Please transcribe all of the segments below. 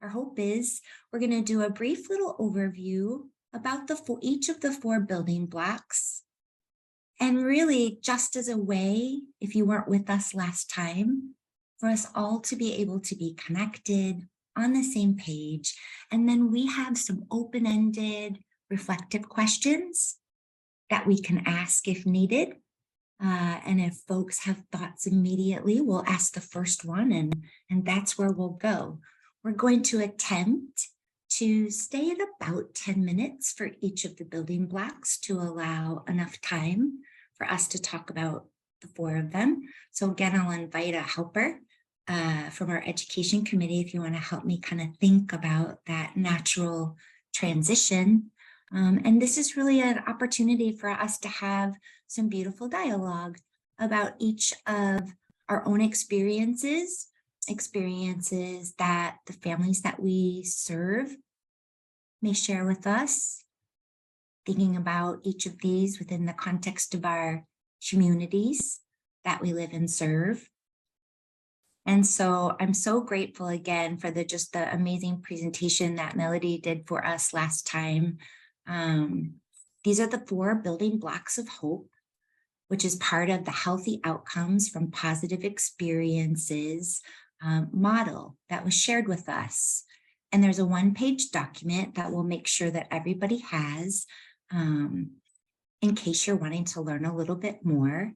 our hope is we're going to do a brief little overview about each of the 4 building blocks. And really, just as a way, if you weren't with us last time, for us all to be able to be connected on the same page. And then we have some open-ended, reflective questions that we can ask if needed. And if folks have thoughts immediately, we'll ask the first one, and that's where we'll go. We're going to attempt to stay at about 10 minutes for each of the building blocks to allow enough time for us to talk about the 4 of them. So again, I'll invite a helper from our education committee if you want to help me kind of think about that natural transition. And this is really an opportunity for us to have some beautiful dialogue about each of our own experiences that the families that we serve may share with us, thinking about each of these within the context of our communities that we live and serve. And so I'm so grateful again for the amazing presentation that Melody did for us last time. These are the 4 building blocks of hope, which is part of the Healthy Outcomes from Positive Experiences model that was shared with us. And there's a 1-page document that we'll make sure that everybody has in case you're wanting to learn a little bit more.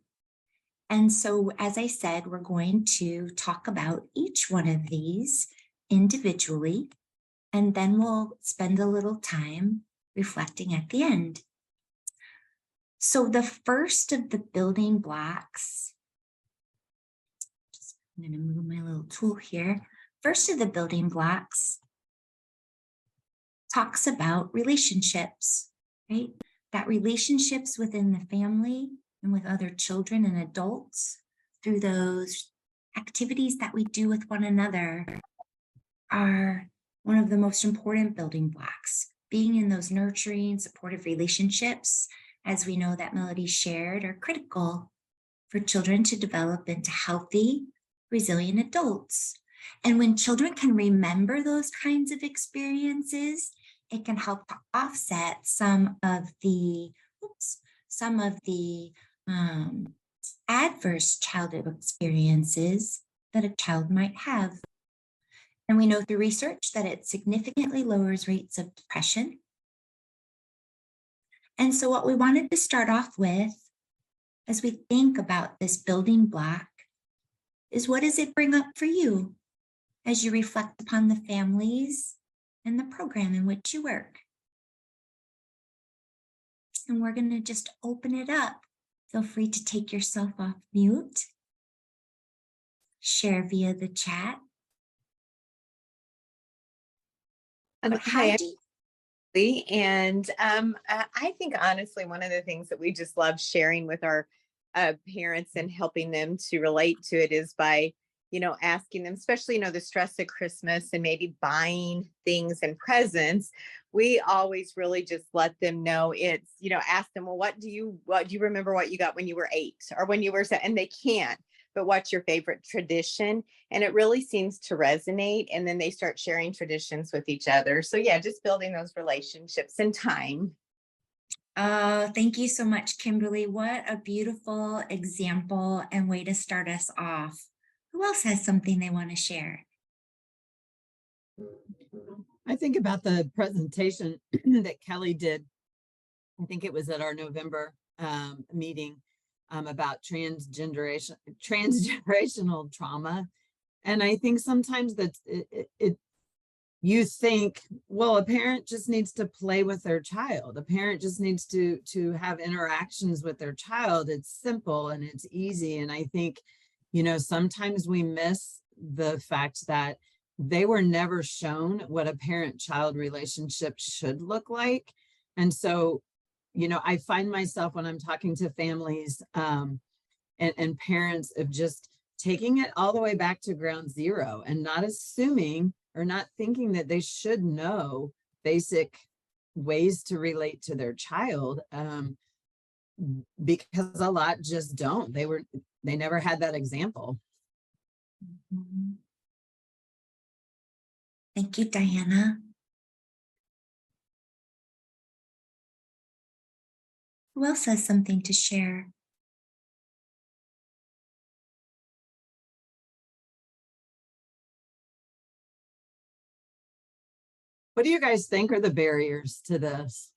And so, as I said, we're going to talk about each one of these individually, and then we'll spend a little time reflecting at the end. So the first of the building blocks, I'm going to move my little tool here. First of the building blocks talks about relationships, right? That relationships within the family and with other children and adults through those activities that we do with one another are one of the most important building blocks. Being in those nurturing, supportive relationships, as we know that Melody shared, are critical for children to develop into healthy, resilient adults. And when children can remember those kinds of experiences, it can help to offset some of the adverse childhood experiences that a child might have. And we know through research that it significantly lowers rates of depression. And so what we wanted to start off with, as we think about this building block, is what does it bring up for you as you reflect upon the families and the program in which you work? And we're going to just open it up. Feel free to take yourself off mute. Share via the chat. Hi, and I think honestly, one of the things that we just love sharing with our parents and helping them to relate to it is by, asking them, especially, the stress of Christmas and maybe buying things and presents. We always really just let them know it's, ask them, well, what do you remember what you got when you were 8 or when you were 7? And they can't, but what's your favorite tradition? And it really seems to resonate. And then they start sharing traditions with each other. So yeah, just building those relationships in time. Thank you so much, Kimberly. What a beautiful example and way to start us off. Who else has something they want to share? I think about the presentation that Kelly did. I think it was at our November meeting about transgenerational trauma. And I think sometimes that you think, well, a parent just needs to play with their child. A parent just needs to have interactions with their child. It's simple and it's easy. And I think, sometimes we miss the fact that they were never shown what a parent-child relationship should look like. And so, I find myself when I'm talking to families and parents of just taking it all the way back to ground zero and not assuming or not thinking that they should know basic ways to relate to their child, because a lot just don't. They never had that example. Thank Thank you, Diana. Who else has something to share? What do you guys think are the barriers to this?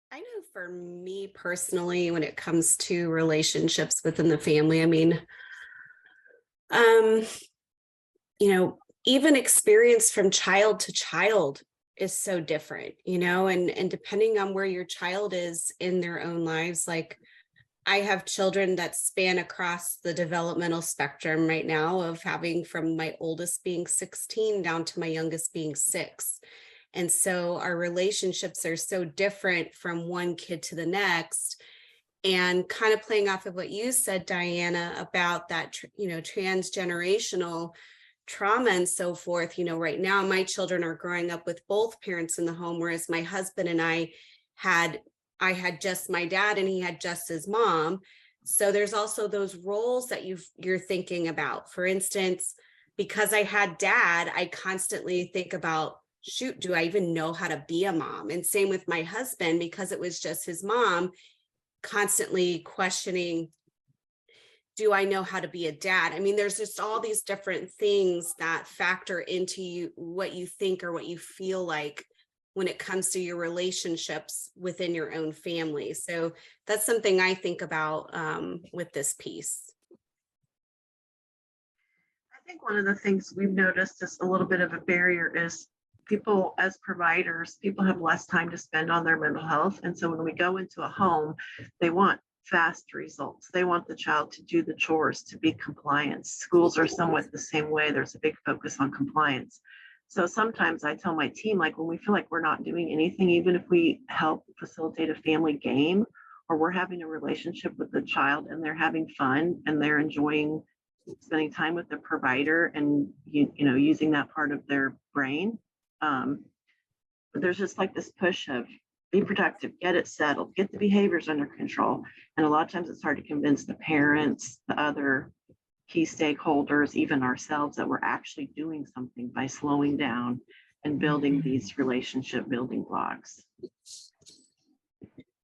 I know for me personally, when it comes to relationships within the family, I mean, um, even experience from child to child is so different, and depending on where your child is in their own lives, like I have children that span across the developmental spectrum right now of having from my oldest being 16 down to my youngest being 6. And so our relationships are so different from one kid to the next. And kind of playing off of what you said, Diana, about that, transgenerational trauma and so forth. Right now my children are growing up with both parents in the home, whereas my husband and I had just my dad and he had just his mom. So there's also those roles that you're thinking about. For instance, because I had dad, I constantly think about, shoot, do I even know how to be a mom? And same with my husband, because it was just his mom, constantly questioning, do I know how to be a dad? I mean, there's just all these different things that factor into what you think or what you feel like when it comes to your relationships within your own family. So that's something I think about with this piece. I think one of the things we've noticed is a little bit of a barrier is people as providers, people have less time to spend on their mental health. And so when we go into a home, they want fast results. They want the child to do the chores, to be compliant. Schools are somewhat the same way. There's a big focus on compliance. So sometimes I tell my team, like when we feel like we're not doing anything, even if we help facilitate a family game or we're having a relationship with the child and they're having fun and they're enjoying spending time with the provider and using that part of their brain. But there's just like this push of be productive, get it settled, get the behaviors under control. And a lot of times it's hard to convince the parents, the other key stakeholders, even ourselves, that we're actually doing something by slowing down and building these relationship building blocks.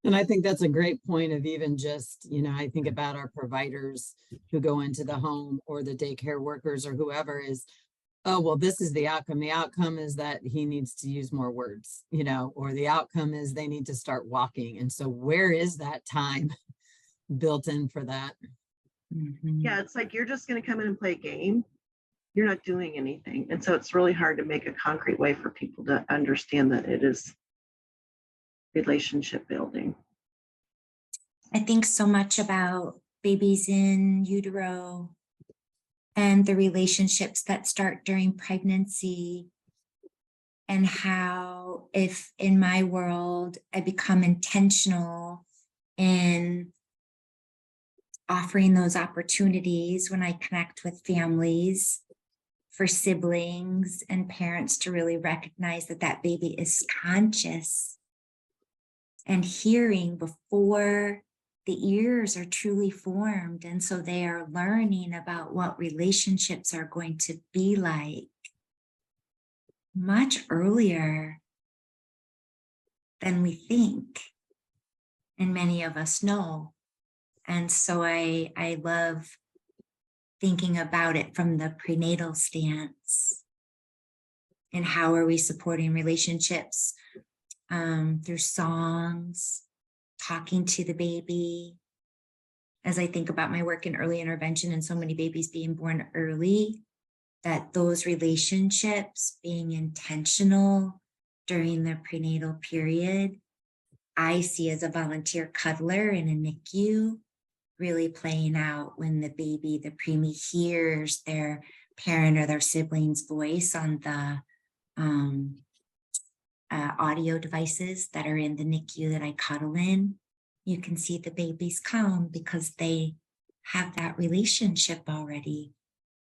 And I think that's a great point of even just, I think about our providers who go into the home or the daycare workers or whoever is, oh, well, this is the outcome. The outcome is that he needs to use more words, or the outcome is they need to start walking. And so where is that time built in for that? Yeah, it's like you're just going to come in and play a game. You're not doing anything. And so it's really hard to make a concrete way for people to understand that it is relationship building. I think so much about babies in utero and the relationships that start during pregnancy, and how if in my world I become intentional in offering those opportunities when I connect with families for siblings and parents to really recognize that that baby is conscious and hearing before the ears are truly formed. And so they are learning about what relationships are going to be like much earlier than we think. And many of us know. And so I love thinking about it from the prenatal stance. And how are we supporting relationships through songs, talking to the baby. As I think about my work in early intervention and so many babies being born early, that those relationships being intentional during the prenatal period, I see as a volunteer cuddler in a NICU, really playing out when the baby, the preemie, hears their parent or their sibling's voice on the audio devices that are in the NICU that I cuddle in. You can see the babies calm because they have that relationship already.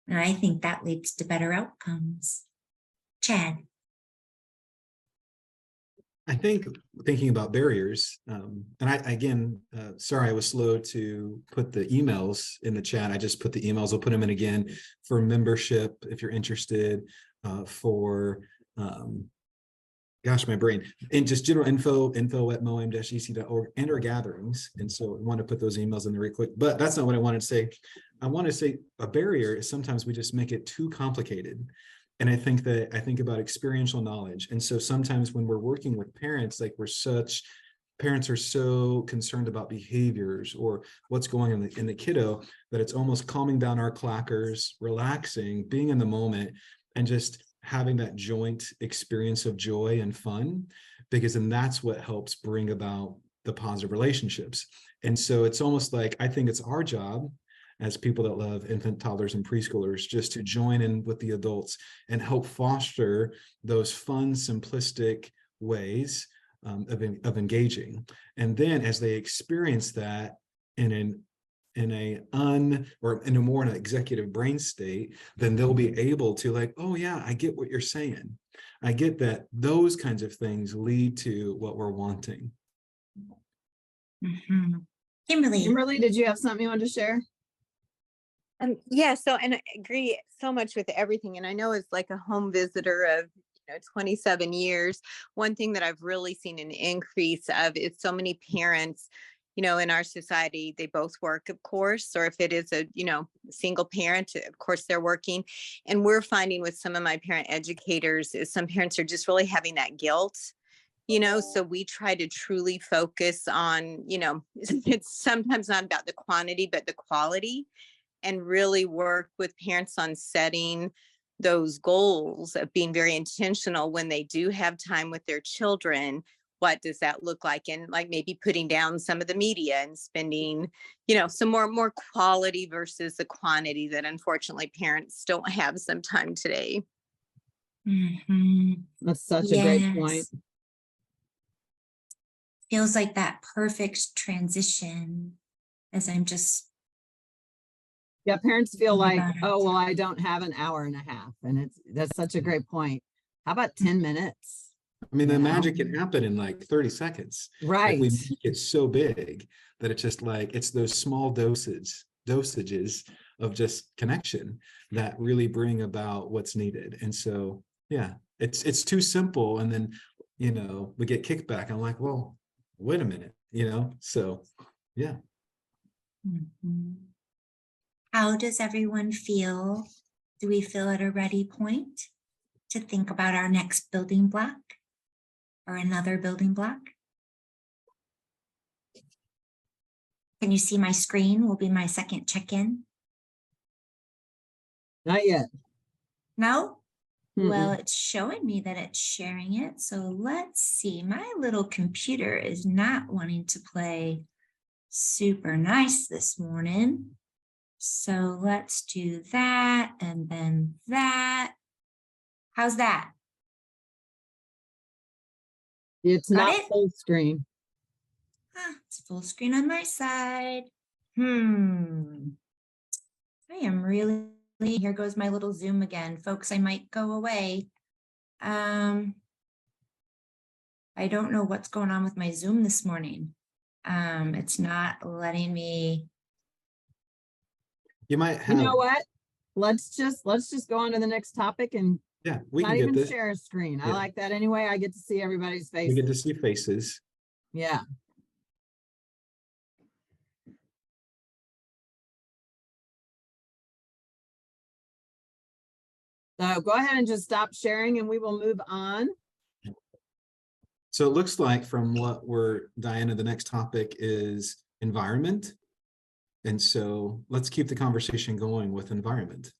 And I think that leads to better outcomes. Chad. I think thinking about barriers, and again, sorry, I was slow to put the emails in the chat. I just put the emails. I'll put them in again for membership if you're interested, for gosh, my brain, and just general info at MOAIMH-EC.org and our gatherings. And so I want to put those emails in there really quick, but that's not what I wanted to say. I want to say a barrier is sometimes we just make it too complicated. And I think about experiential knowledge. And so sometimes when we're working with parents, like parents are so concerned about behaviors or what's going on in the kiddo, that it's almost calming down our clackers, relaxing, being in the moment, and just having that joint experience of joy and fun, because then that's what helps bring about the positive relationships. And so it's almost like, I think it's our job as people that love infant, toddlers, and preschoolers, just to join in with the adults and help foster those fun, simplistic ways of engaging. And then as they experience that in a more executive brain state, then they'll be able to like, oh yeah, I get what you're saying. I get that. Those kinds of things lead to what we're wanting. Mm-hmm. Kimberly, did you have something you wanted to share? Yeah, so, and I agree so much with everything. And I know as like a home visitor of 27 years, one thing that I've really seen an increase of is so many parents, in our society, they both work, of course, or if it is a, single parent, of course, they're working. And we're finding with some of my parent educators is some parents are just really having that guilt. So we try to truly focus on, it's sometimes not about the quantity, but the quality, and really work with parents on setting those goals of being very intentional when they do have time with their children. What does that look like? And like maybe putting down some of the media and spending, some more quality versus the quantity that unfortunately parents don't have some time today. mm-hmm. That's such a great point. Feels like that perfect transition as I'm just. Yeah, parents feel like, about it. oh, well, I don't have an hour and a half. And that's such a great point. How about 10 minutes? I mean, the magic can happen in like 30 seconds. Right. Like we make it so big that it's just like, it's those small dosages of just connection that really bring about what's needed. And so, yeah, it's too simple. And then, we get kickback. I'm like, well, wait a minute, so yeah. Mm-hmm. How does everyone feel? Do we feel at a ready point to think about our next building block or another building block? Can you see my screen? Will be my second check-in. Not yet. No? Mm-mm. Well, it's showing me that it's sharing it. So let's see. My little computer is not wanting to play super nice this morning. So let's do that and then that. How's that? It's Got not it? full screen. It's full screen on my side. I am really, here goes my little Zoom again. Folks, I might go away. I don't know what's going on with my Zoom this morning. It's not letting me. You might have. You know what? Let's just go on to the next topic and Yeah, we not can get even this. share a screen. I Yeah. like that anyway. I get to see everybody's We faces. get to see faces. Yeah. So go ahead and just stop sharing and we will move on. So it looks like from what Diana, the next topic is environment. And so let's keep the conversation going with environment.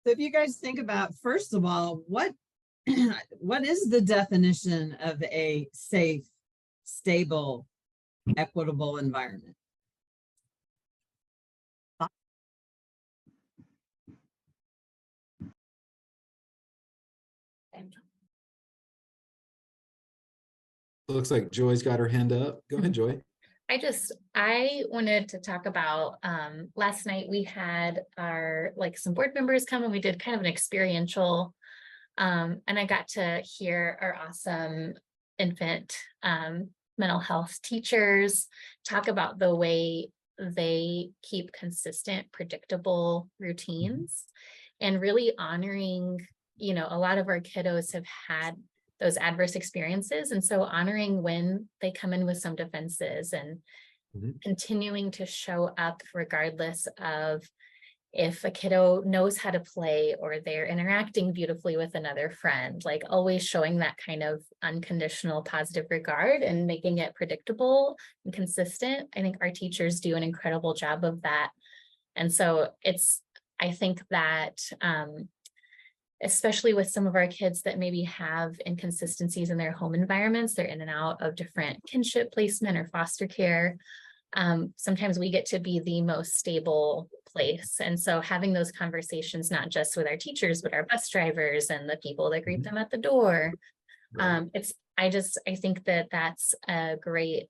So if you guys think about, first of all, what is the definition of a safe, stable, equitable environment? It looks like Joy's got her hand up. Go ahead, Joy. I wanted to talk about, last night we had some board members come and we did kind of an experiential And I got to hear our awesome infant mental health teachers talk about the way they keep consistent, predictable routines and really honoring, you know, a lot of our kiddos have had those adverse experiences. And so honoring when they come in with some defenses and continuing to show up regardless of if a kiddo knows how to play or they're interacting beautifully with another friend, like always showing that kind of unconditional positive regard and making it predictable and consistent. I think our teachers do an incredible job of that. And so I think that especially with some of our kids that maybe have inconsistencies in their home environments, they're in and out of different kinship placement or foster care. Sometimes we get to be the most stable place. And so having those conversations, not just with our teachers, but our bus drivers and the people that greet them at the door. I think that that's a great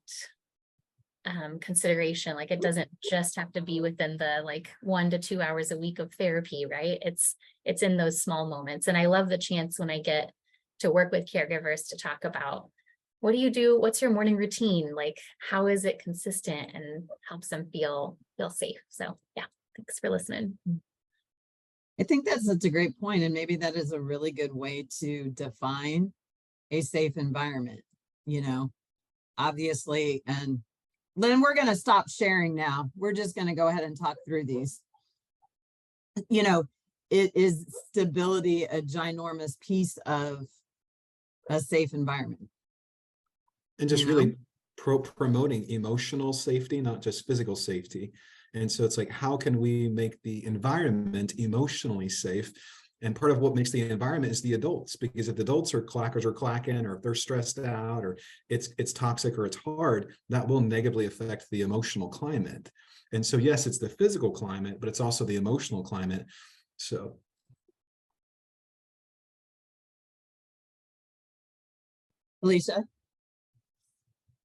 consideration. Like it doesn't just have to be within the like 1 to 2 hours a week of therapy, right? It's in those small moments. And I love the chance when I get to work with caregivers to talk about what do you do? What's your morning routine? Like, how is it consistent and helps them feel safe? So yeah, thanks for listening. I think that's such a great point, and maybe that is a really good way to define a safe environment, you know, obviously. And then we're going to stop sharing now. We're just going to go ahead and talk through these. You know, it is stability a ginormous piece of a safe environment. And just really promoting emotional safety, not just physical safety. And so it's like, how can we make the environment emotionally safe? And part of what makes the environment is the adults, because if the adults are clackers or clacking, or if they're stressed out, or it's toxic or it's hard, that will negatively affect the emotional climate. And so, yes, it's the physical climate, but it's also the emotional climate. So. Alicia?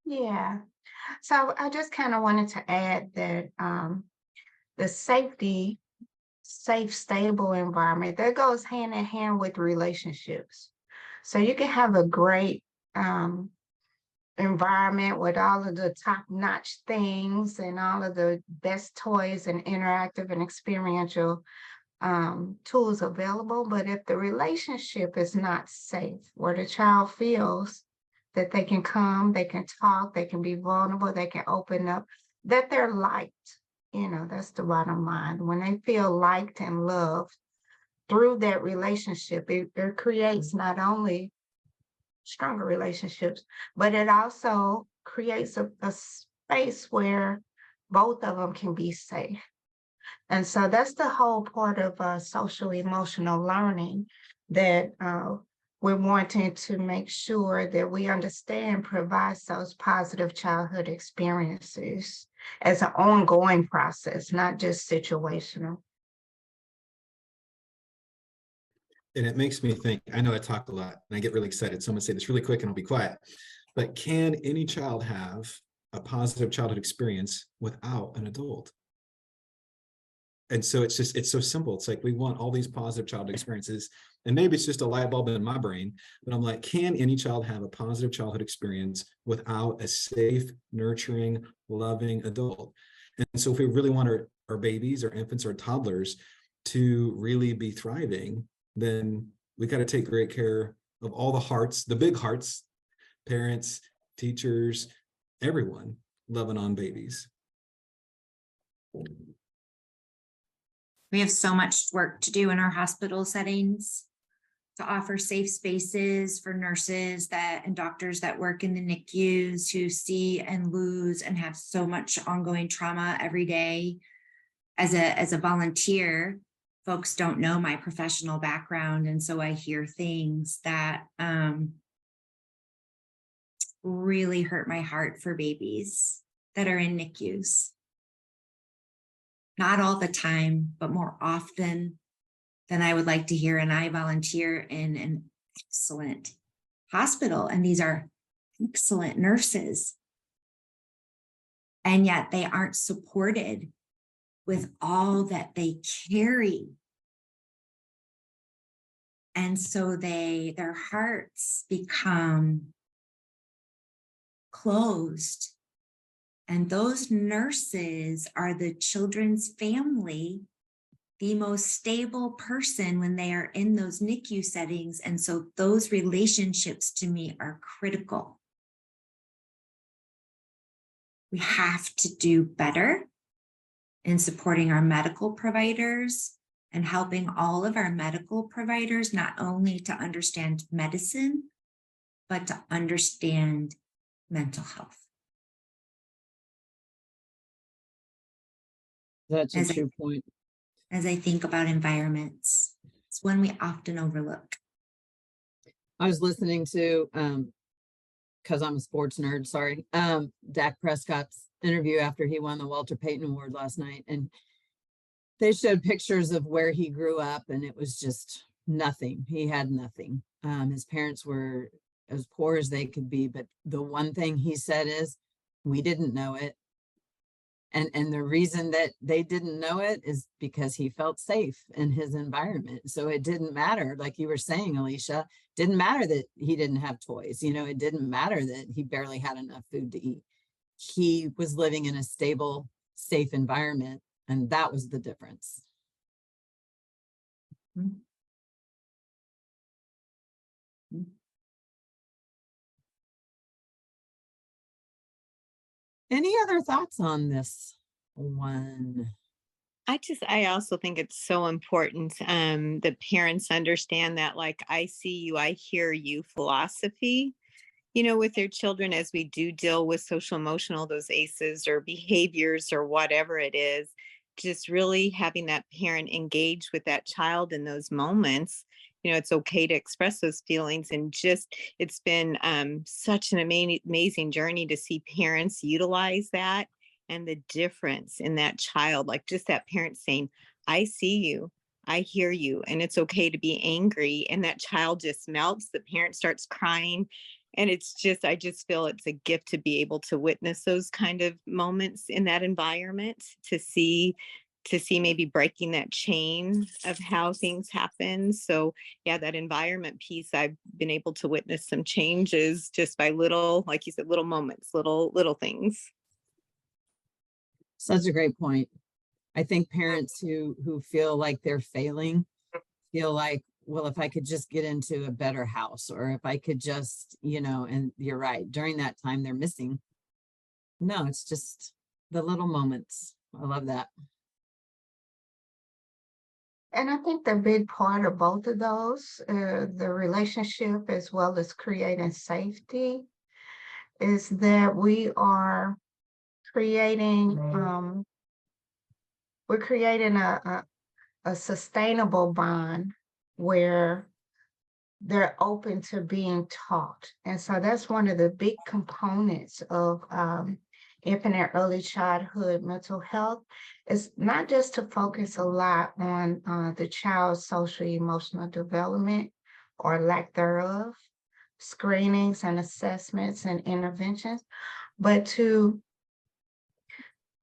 Yeah, so I just kind of wanted to add that the safe, stable environment that goes hand in hand with relationships. So you can have a great environment with all of the top-notch things and all of the best toys and interactive and experiential tools available. But if the relationship is not safe, where the child feels that they can come, they can talk, they can be vulnerable, they can open up, that they're liked. You know, that's the bottom line. When they feel liked and loved through that relationship, it creates not only stronger relationships, but it also creates a space where both of them can be safe. And so that's the whole part of social emotional learning that we're wanting to make sure that we understand provides those positive childhood experiences as an ongoing process, not just situational. And it makes me think, I know I talk a lot and I get really excited, so I'm gonna say this really quick and I'll be quiet. But can any child have a positive childhood experience without an adult? And so it's so simple. It's like we want all these positive childhood experiences, and maybe it's just a light bulb in my brain, but I'm like, can any child have a positive childhood experience without a safe, nurturing, loving adult? And so if we really want our babies, our infants, our toddlers to really be thriving, then we got to take great care of all the hearts, the big hearts, parents, teachers, everyone loving on babies. We have so much work to do in our hospital settings to offer safe spaces for nurses and doctors that work in the NICUs who see and lose and have so much ongoing trauma every day. As a volunteer, folks don't know my professional background, and so I hear things that really hurt my heart for babies that are in NICUs. Not all the time, but more often than I would like to hear. And I volunteer in an excellent hospital, and these are excellent nurses. And yet they aren't supported with all that they carry. And so their hearts become closed. And those nurses are the children's family, the most stable person when they are in those NICU settings. And so those relationships to me are critical. We have to do better in supporting our medical providers and helping all of our medical providers not only to understand medicine, but to understand mental health. That's a true point. As I think about environments, it's one we often overlook. I was listening to, because I'm a sports nerd, sorry, Dak Prescott's interview after he won the Walter Payton Award last night. And they showed pictures of where he grew up, and it was just nothing. He had nothing. His parents were as poor as they could be. But the one thing he said is, we didn't know it. And the reason that they didn't know it is because he felt safe in his environment. So it didn't matter, like you were saying, Alicia, didn't matter that he didn't have toys. You know, it didn't matter that he barely had enough food to eat. He was living in a stable, safe environment. And that was the difference. Mm-hmm. Any other thoughts on this one? I also think it's so important that parents understand that, like, I see you, I hear you philosophy, you know, with their children as we do deal with social emotional, those ACEs or behaviors or whatever it is, just really having that parent engage with that child in those moments. You know, it's okay to express those feelings, and just, it's been such an amazing journey to see parents utilize that and the difference in that child, like just that parent saying, I see you, I hear you, and it's okay to be angry. And that child just melts, the parent starts crying. And it's just, I just feel it's a gift to be able to witness those kind of moments in that environment, to see maybe breaking that chain of how things happen. So yeah, that environment piece, I've been able to witness some changes just by little, like you said, little moments, little things. Such a great point. I think parents who feel like they're failing feel like, well, if I could just get into a better house, or if I could just, you know, and you're right, during that time they're missing. No, it's just the little moments. I love that. And I think the big part of both of those, the relationship as well as creating safety, is that we are creating, we're creating a sustainable bond where they're open to being taught. And so that's one of the big components of infant and early childhood mental health, is not just to focus a lot on the child's social emotional development or lack thereof, screenings and assessments and interventions, but to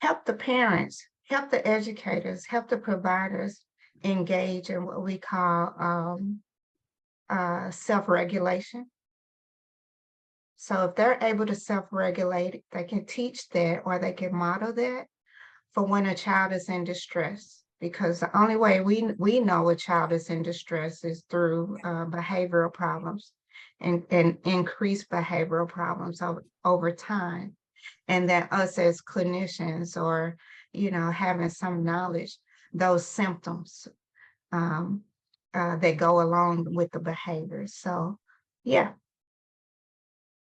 help the parents, help the educators, help the providers engage in what we call self-regulation. So if they're able to self-regulate, they can teach that, or they can model that for when a child is in distress. Because the only way we know a child is in distress is through behavioral problems and increased behavioral problems over time. And that us as clinicians, or, you know, having some knowledge, those symptoms that go along with the behavior. So, yeah.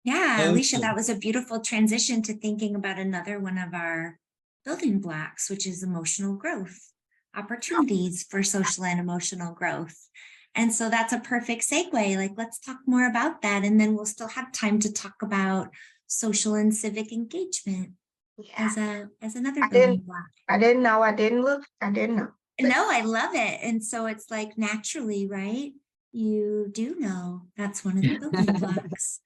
Yeah, Alicia, that was a beautiful transition to thinking about another one of our building blocks, which is emotional growth, opportunities for social and emotional growth. And so that's a perfect segue. Like, let's talk more about that. And then we'll still have time to talk about social and civic engagement as another building block. I didn't know. I didn't know. No, I love it. And so it's like, naturally, right? You do know that's one of the building blocks.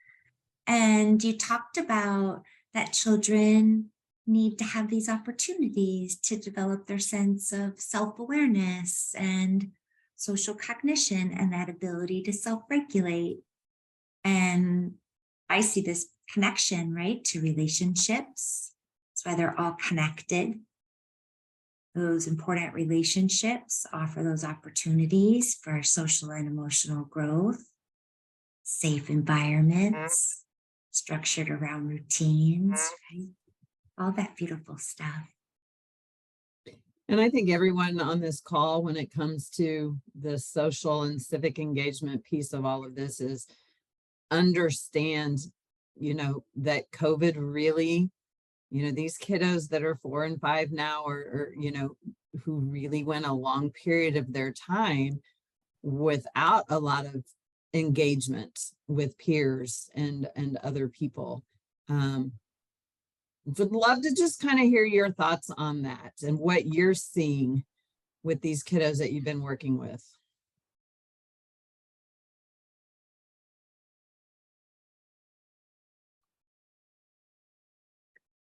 And you talked about that children need to have these opportunities to develop their sense of self-awareness and social cognition, and that ability to self-regulate. And I see this connection, right, to relationships. That's why they're all connected. Those important relationships offer those opportunities for social and emotional growth, safe environments, structured around routines, right? All that beautiful stuff. And I think everyone on this call, when it comes to the social and civic engagement piece of all of this, is understand, that COVID really, these kiddos that are 4 and 5 now, or who really went a long period of their time without a lot of engagement with peers and other people. Would love to just kind of hear your thoughts on that and what you're seeing with these kiddos that you've been working with.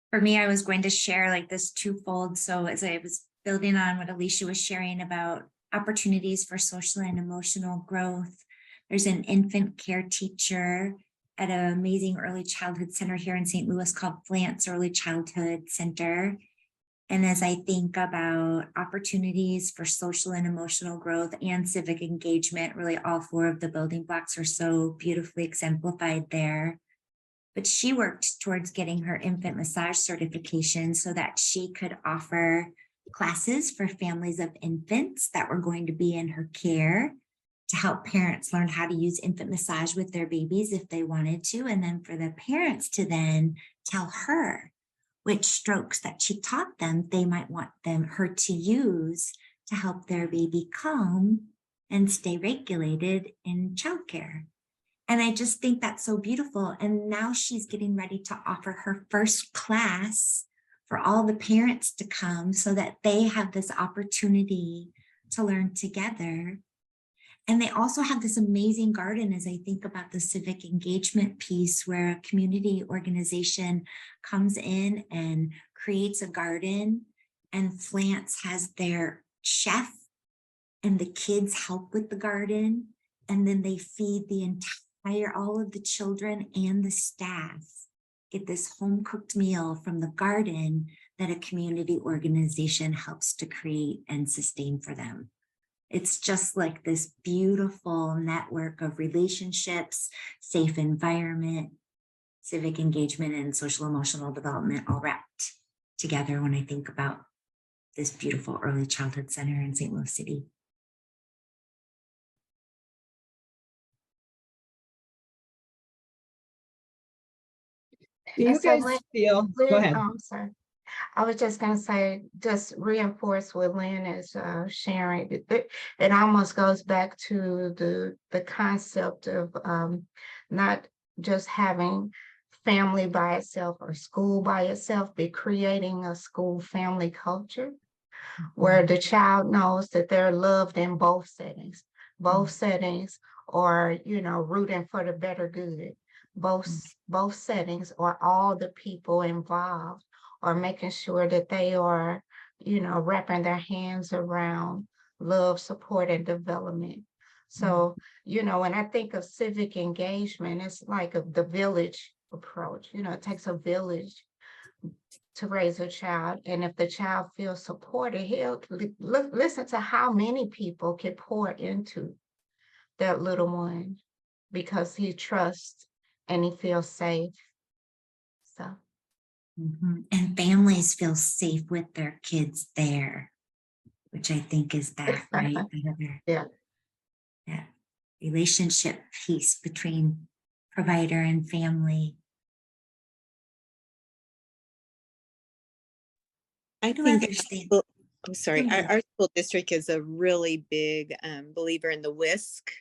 For me, I was going to share like this twofold. So as I was building on what Alicia was sharing about opportunities for social and emotional growth, there's an infant care teacher at an amazing early childhood center here in St. Louis called Flance Early Childhood Center. And as I think about opportunities for social and emotional growth and civic engagement, really all 4 of the building blocks are so beautifully exemplified there. But she worked towards getting her infant massage certification so that she could offer classes for families of infants that were going to be in her care to help parents learn how to use infant massage with their babies if they wanted to, and then for the parents to then tell her which strokes that she taught them they might want her to use to help their baby calm and stay regulated in childcare. And I just think that's so beautiful. And now she's getting ready to offer her first class for all the parents to come so that they have this opportunity to learn together. And they also have this amazing garden as I think about the civic engagement piece, where a community organization comes in and creates a garden, and Flance has their chef and the kids help with the garden. And then they feed all of the children and the staff get this home cooked meal from the garden that a community organization helps to create and sustain for them. It's just like this beautiful network of relationships, safe environment, civic engagement, and social emotional development all wrapped together when I think about this beautiful early childhood center in St. Louis City. Do you guys feel, go ahead. I'm sorry. I was just going to say, just reinforce what Lynn is sharing. It almost goes back to the concept of not just having family by itself or school by itself, but creating a school family culture where the child knows that they're loved in both settings. Both settings are, rooting for the better good. Both settings are all the people involved are making sure that they are, wrapping their hands around love, support, and development. So, when I think of civic engagement, it's like the village approach. It takes a village to raise a child. And if the child feels supported, he'll listen to how many people can pour into that little one because he trusts and he feels safe. So. And families feel safe with their kids there, which I think is that, right? Yeah. Relationship piece between provider and family. I think I'm sorry, our school district is a really big believer in the WISC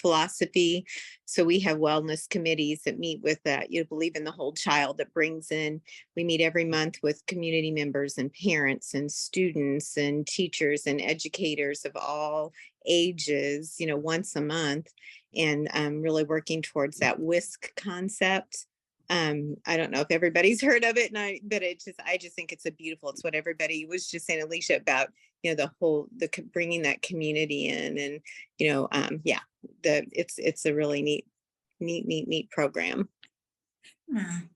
philosophy. So we have wellness committees that meet with that. Believe in the whole child, that brings in, we meet every month with community members and parents and students and teachers and educators of all ages, once a month, and really working towards that WISC concept. I don't know if everybody's heard of it, but I just think it's it's what everybody was just saying, Alicia, about, bringing that community in, and, yeah, it's a really neat program.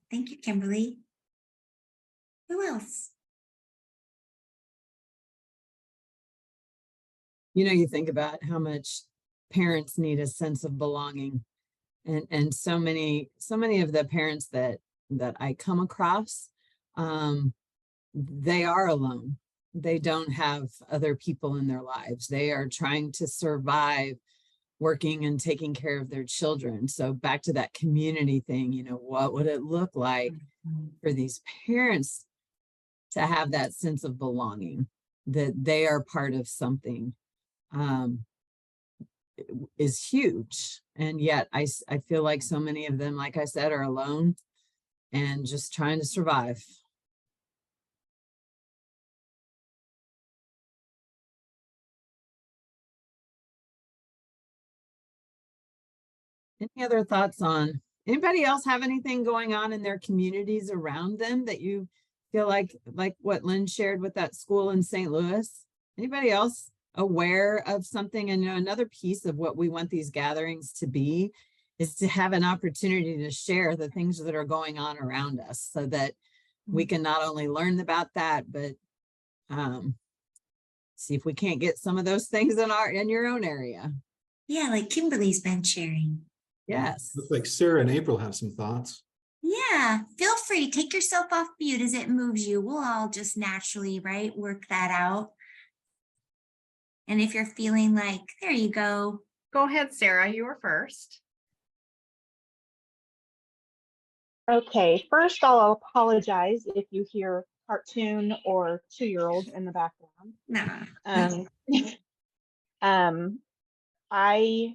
Thank you, Kimberly. Who else? You think about how much parents need a sense of belonging, and so many of the parents that I come across, they are alone. They don't have other people in their lives. They are trying to survive working and taking care of their children. So back to that community thing, what would it look like for these parents to have that sense of belonging, that they are part of something, is huge. And yet I feel like so many of them, like I said, are alone and just trying to survive. Any other thoughts on, anybody else have anything going on in their communities around them that you feel like what Lynn shared with that school in St. Louis? Anybody else aware of something? And another piece of what we want these gatherings to be is to have an opportunity to share the things that are going on around us, so that we can not only learn about that, but see if we can't get some of those things in your own area. Yeah, like Kimberly's been sharing. Yes. Looks like Sarah and April have some thoughts. Yeah, feel free, take yourself off mute as it moves you. We'll all just naturally, right, work that out. And if you're feeling like, there you go. Go ahead, Sarah, you were first. Okay, first I'll apologize if you hear cartoon or 2-year-old in the background. I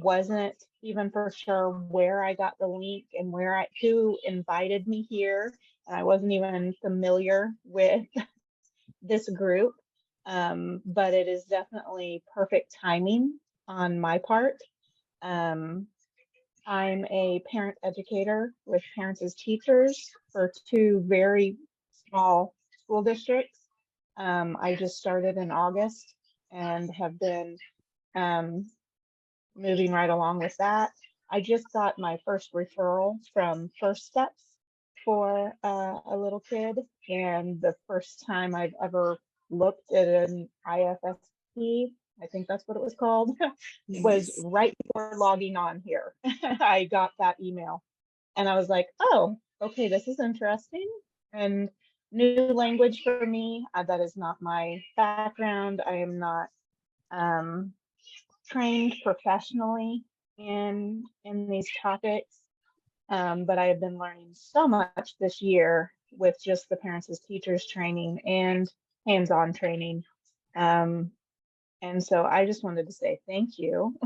wasn't even for sure where I got the link and who invited me here. And I wasn't even familiar with this group, but it is definitely perfect timing on my part. I'm a parent educator with Parents as Teachers for 2 very small school districts. I just started in August and have been moving right along with that. I just got my first referral from First Steps for a little kid, and the first time I've ever looked at an IFSP, I think that's what it was called, was right before logging on here. I got that email and I was like, oh, okay, this is interesting and new language for me. That is not my background. I am not trained professionally in these topics, but I have been learning so much this year with just the Parents as Teachers training and hands-on training. And so I just wanted to say thank you.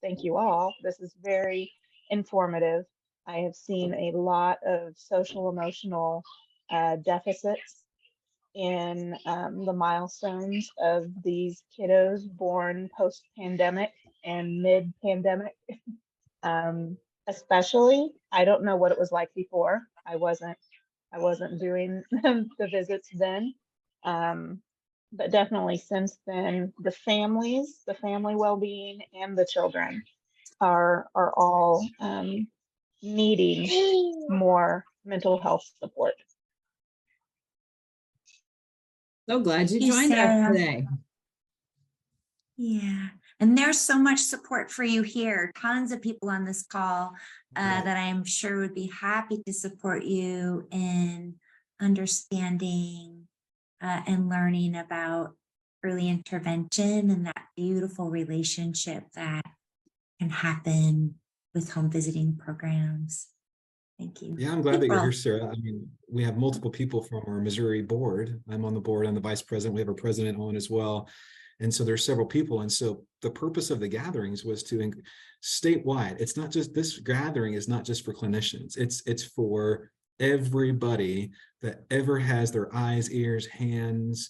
Thank you all. This is very informative. I have seen a lot of social emotional deficits in the milestones of these kiddos born post-pandemic and mid-pandemic. Especially, I don't know what it was like before. I wasn't doing the visits then. But definitely since then, the family well-being and the children are all needing more mental health support. So glad you joined us today. Yeah, and there's so much support for you here. Tons of people on this call that I'm sure would be happy to support you in understanding and learning about early intervention and that beautiful relationship that can happen with home visiting programs. Thank you. Yeah, I'm glad that you're here, Sarah. I mean, we have multiple people from our Missouri board. I'm on the board, I'm the vice president. We have our president on as well. And so there's several people. And so the purpose of the gatherings was to statewide. It's not just, this gathering is not just for clinicians. It's for everybody that ever has their eyes, ears, hands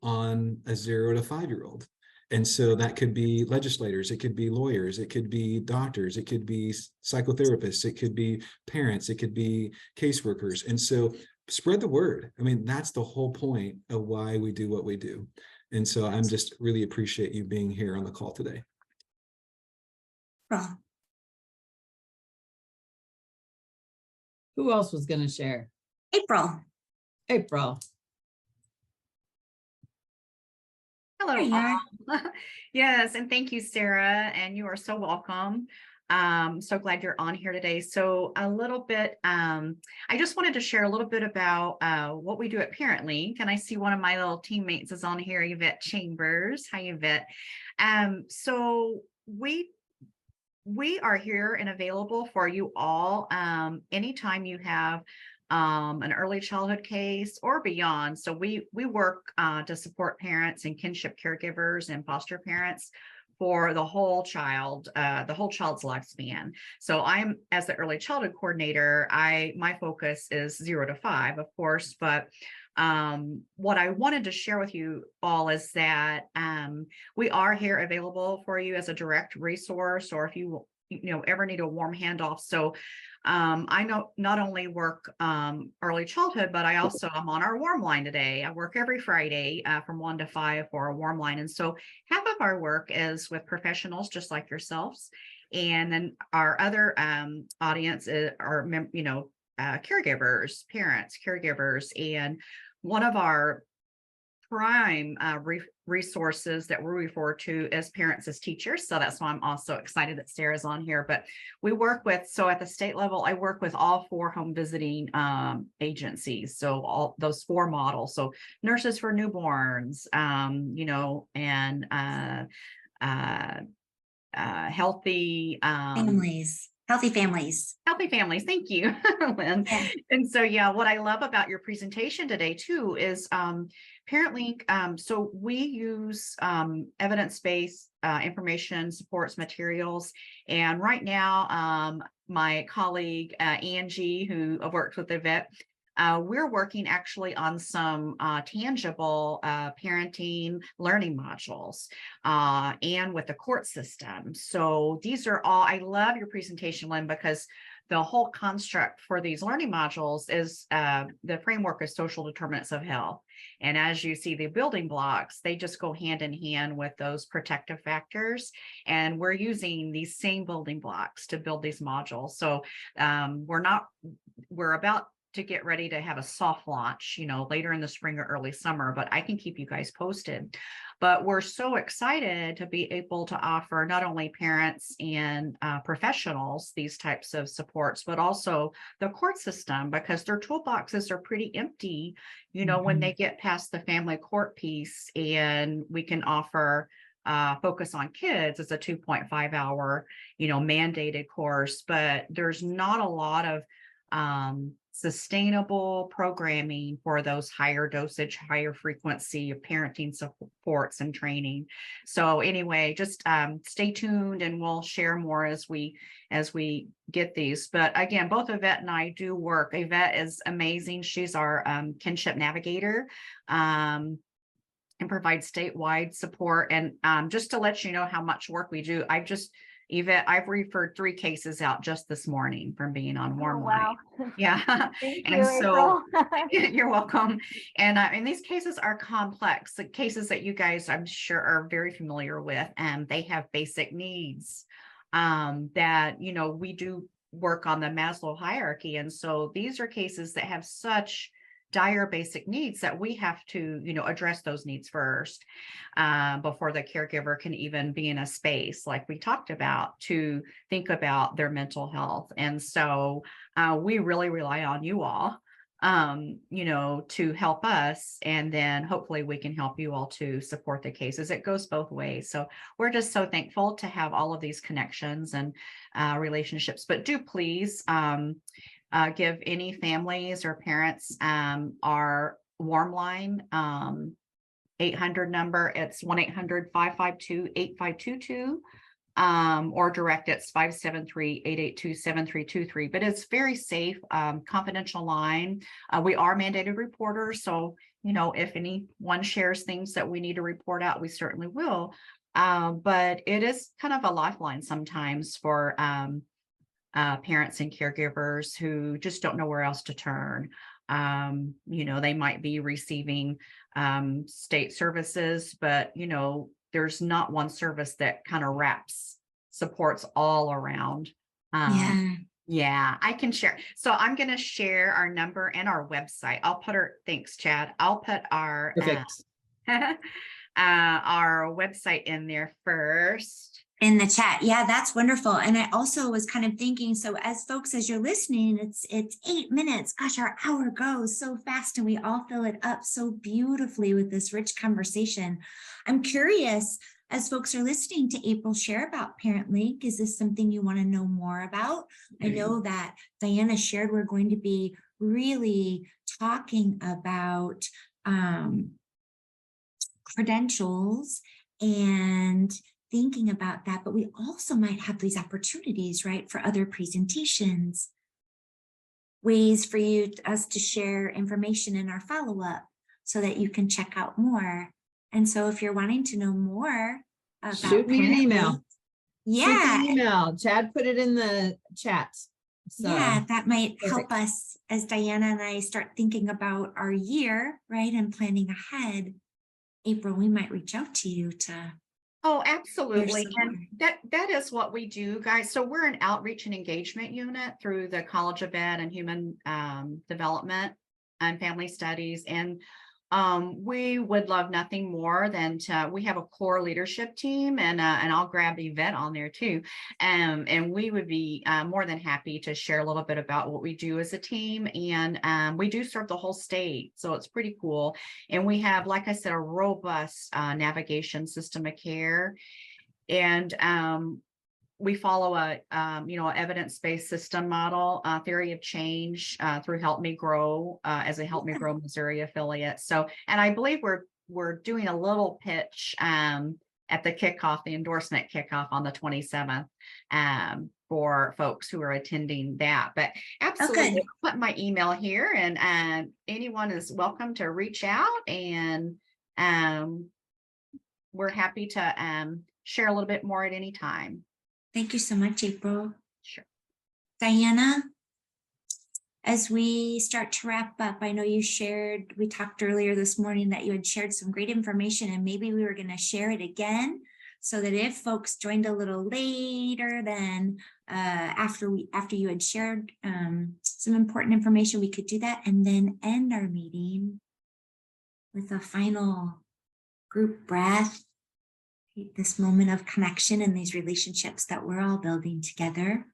on a 0 to 5-year-old. And so that could be legislators, it could be lawyers, it could be doctors, it could be psychotherapists, it could be parents, it could be caseworkers. And so spread the word. I mean, that's the whole point of why we do what we do. And so I'm just really appreciate you being here on the call today. April. Who else was going to share? April. April. There Hello. you are. Yes, and thank you, Sarah, and you are so welcome. So glad you're on here today. So a little bit, I just wanted to share a little bit about what we do at Parent Link. And I see one of my little teammates is on here, Yvette Chambers. Hi, Yvette. So we are here and available for you all anytime you have an early childhood case or beyond. So we work to support parents and kinship caregivers and foster parents for the whole child's lifespan. So I'm, as the early childhood coordinator, my focus is 0 to 5, of course, but what I wanted to share with you all is that we are here available for you as a direct resource, or if you ever need a warm handoff. So I not only work early childhood, but I also am on our warm line today. I work every Friday from 1 to 5 for a warm line. And so half of our work is with professionals just like yourselves. And then our other audience are, caregivers, parents, caregivers. And one of our prime resources that we refer to as parents as teachers. So that's why I'm also excited that Sarah's on here. But we work with, so at the state level, I work with all 4 home visiting agencies. So all those 4 models. So nurses for newborns, and healthy Healthy families. Healthy families. Thank you, Lynn. Yeah. And so, yeah, what I love about your presentation today too is Parent Link. So we use evidence-based information, supports, materials. And right now, my colleague, Angie, who works with the vet, we're working actually on some tangible parenting learning modules and with the court system. So these are all, I love your presentation, Lynn, because the whole construct for these learning modules is the framework of social determinants of health. And as you see, the building blocks, they just go hand in hand with those protective factors. And we're using these same building blocks to build these modules. So we're about to get ready to have a soft launch, later in the spring or early summer, but I can keep you guys posted. But we're so excited to be able to offer not only parents and professionals these types of supports, but also the court system, because their toolboxes are pretty empty, when they get past the family court piece. And we can offer focus on kids as a 2.5 hour, mandated course, but there's not a lot of sustainable programming for those higher dosage, higher frequency of parenting supports and training. So anyway, just stay tuned and we'll share more as we get these. But again, both Yvette and I do work. Yvette is amazing. She's our kinship navigator and provides statewide support. And just to let you know how much work we do, Yvette, I've referred 3 cases out just this morning from being on warm line. Yeah. Thank And you, so April. you're welcome. And these cases are complex, the cases that you guys, I'm sure, are very familiar with, and they have basic needs that, we do work on the Maslow hierarchy. And so these are cases that have such dire basic needs that we have to, address those needs first before the caregiver can even be in a space like we talked about to think about their mental health. And so we really rely on you all, to help us. And then hopefully we can help you all to support the cases. It goes both ways. So we're just so thankful to have all of these connections and relationships. But do please give any families or parents our warm line 800 number. It's 1-800-552-8522. or direct it's 573-882-7323, but it's very safe, confidential line. We are mandated reporters, so if anyone shares things that we need to report out, we certainly will. But it is kind of a lifeline sometimes for parents and caregivers who just don't know where else to turn. They might be receiving state services, but there's not one service that kind of supports all around. Yeah, I can share. So I'm going to share our number and our website. Thanks, Chad. I'll put our our website in there first. In the chat. Yeah, that's wonderful. And I also was kind of thinking, so as you're listening, it's 8 minutes. Gosh, our hour goes so fast and we all fill it up so beautifully with this rich conversation. I'm curious, as folks are listening to April share about Parent Link, is this something you want to know more about? I know that Diana shared we're going to be really talking about credentials and thinking about that, but we also might have these opportunities, right, for other presentations, ways for us to share information in our follow-up so that you can check out more. And so if you're wanting to know more about shoot me an email. Yeah. Shoot me an email. Chad put it in the chat. So yeah, that might perfect. help us as Diana and I start thinking about our year, right, and planning ahead. April, we might reach out to you to Oh, absolutely. And that is what we do, guys. So we're an outreach and engagement unit through the College of Ed and Human Development and Family Studies. And we would love nothing more than we have a core leadership team, and I'll grab Yvette on there too. And we would be more than happy to share a little bit about what we do as a team. And we do serve the whole state, so it's pretty cool. And we have, like I said, a robust navigation system of care. And we follow a evidence-based system model, theory of change through Help Me Grow as a Help Me Grow Missouri affiliate. So, and I believe we're doing a little pitch at the kickoff, the endorsement kickoff on the 27th for folks who are attending that. But absolutely, I'll put my email here, and anyone is welcome to reach out, and we're happy to share a little bit more at any time. Thank you so much, April. Sure. Diana, as we start to wrap up, I know we talked earlier this morning that you had shared some great information, and maybe we were going to share it again so that if folks joined a little later than after you had shared some important information, we could do that and then end our meeting with a final group breath. This moment of connection and these relationships that we're all building together.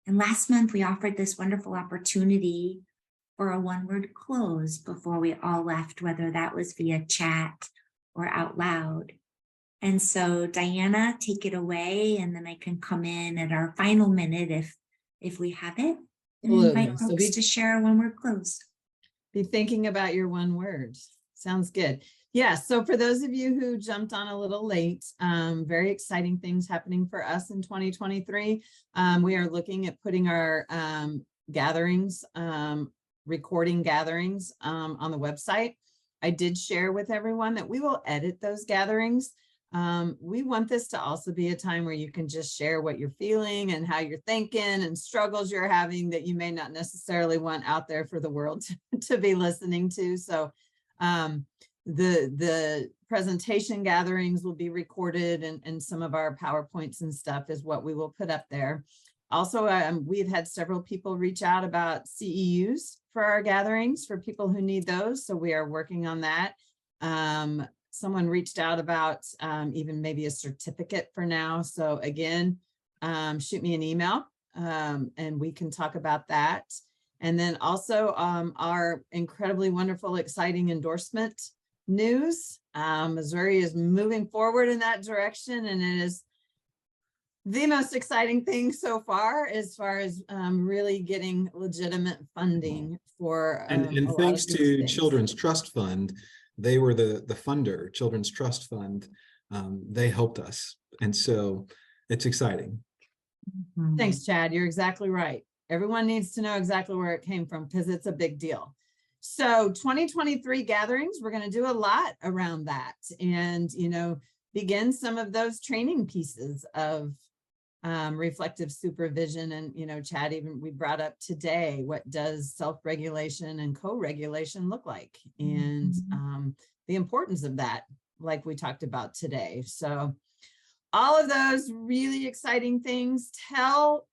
And last month, we offered this wonderful opportunity for a one-word close before we all left, whether that was via chat or out loud. And so Diana, take it away, and then I can come in at our final minute if we have it, and invite folks to share a one-word close. Be thinking about your one word. Sounds good. Yeah, so for those of you who jumped on a little late, very exciting things happening for us in 2023. We are looking at putting our gatherings, recording gatherings on the website. I did share with everyone that we will edit those gatherings. We want this to also be a time where you can just share what you're feeling and how you're thinking and struggles you're having that you may not necessarily want out there for the world to be listening to. So the presentation gatherings will be recorded, and some of our PowerPoints and stuff is what we will put up there. Also, we've had several people reach out about CEUs for our gatherings for people who need those. So we are working on that. Someone reached out about even maybe a certificate for now. So again, shoot me an email and we can talk about that. And then also our incredibly wonderful, exciting endorsement news. Missouri is moving forward in that direction, and it is the most exciting thing so far as really getting legitimate funding for and thanks to Children's Trust Fund. They were the funder. Children's Trust Fund, they helped us, and so it's exciting. Mhm. Thanks, Chad. You're exactly right. Everyone needs to know exactly where it came from because it's a big deal. So 2023 gatherings, we're going to do a lot around that and, begin some of those training pieces of reflective supervision. And, Chad, even we brought up today, what does self-regulation and co-regulation look like? And the importance of that, like we talked about today. So all of those really exciting things. Tell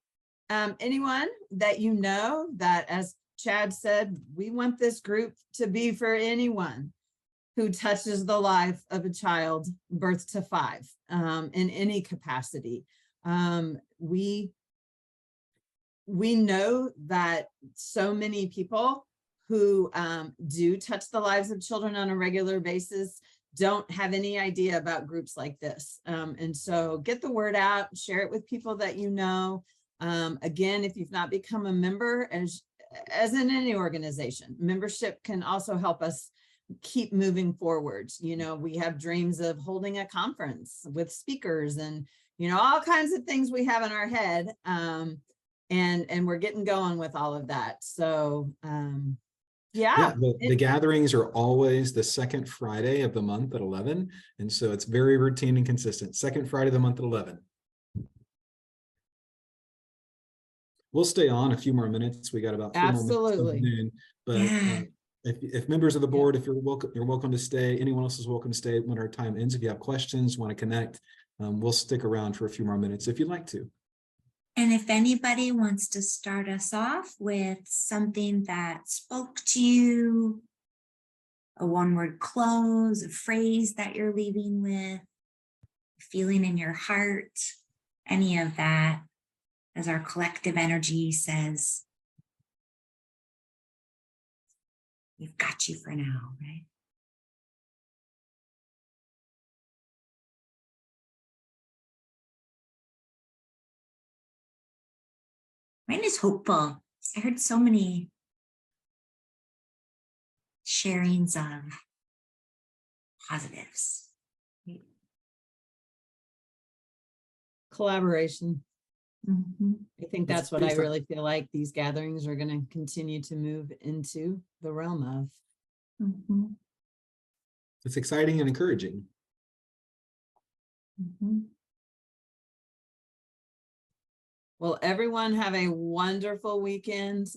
anyone that you know that, as Chad said, we want this group to be for anyone who touches the life of a child birth to 5 in any capacity. We know that so many people who do touch the lives of children on a regular basis don't have any idea about groups like this. And so get the word out, share it with people that you know. Again, if you've not become a member, as in any organization, membership can also help us keep moving forward. We have dreams of holding a conference with speakers and, all kinds of things we have in our head. And we're getting going with all of that. So, yeah. The gatherings are always the second Friday of the month at 11. And so it's very routine and consistent. Second Friday of the month at 11. We'll stay on a few more minutes. We got about 3 more minutes until noon, but if members of the board, if you're welcome to stay. Anyone else is welcome to stay when our time ends. If you have questions, want to connect, we'll stick around for a few more minutes if you'd like to. And if anybody wants to start us off with something that spoke to you, a one-word close, a phrase that you're leaving with, feeling in your heart, any of that, as our collective energy says, we've got you for now, right? Mine is hopeful. I heard so many sharings of positives. Collaboration. I think that's what I pretty really feel like these gatherings are going to continue to move into the realm of. It's exciting and encouraging. Well, everyone have a wonderful weekend.